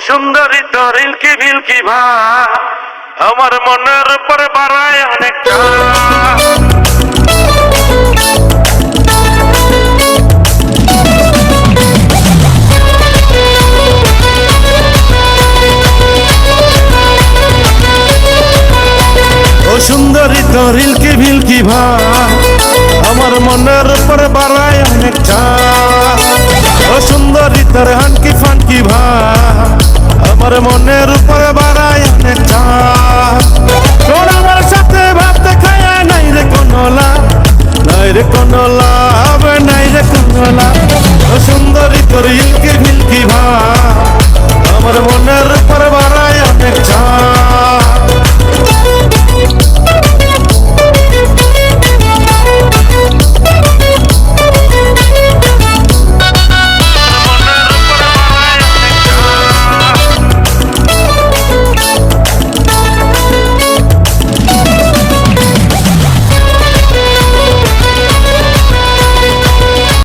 সুন্দরী তোর ইলকি বিলকি ভা আমার মনের উপর বাড়ায় অনেকটা। ও সুন্দরী তোর ইলকি বিলকি ভা আমার মনের উপর বাড়ায় অনেকটা। ও সুন্দরী তোর হানকি ফানকি ভা আমার মনের উপর বাড়ায় অনেকটা। তোর আমার সাথে ভাবতে খায়া নাই রে কোনো লাভ, নাই রে কোনো লাভ, নাই রে কোনো লাভ। ও সুন্দরী তোর ইলকি বিলকি ভা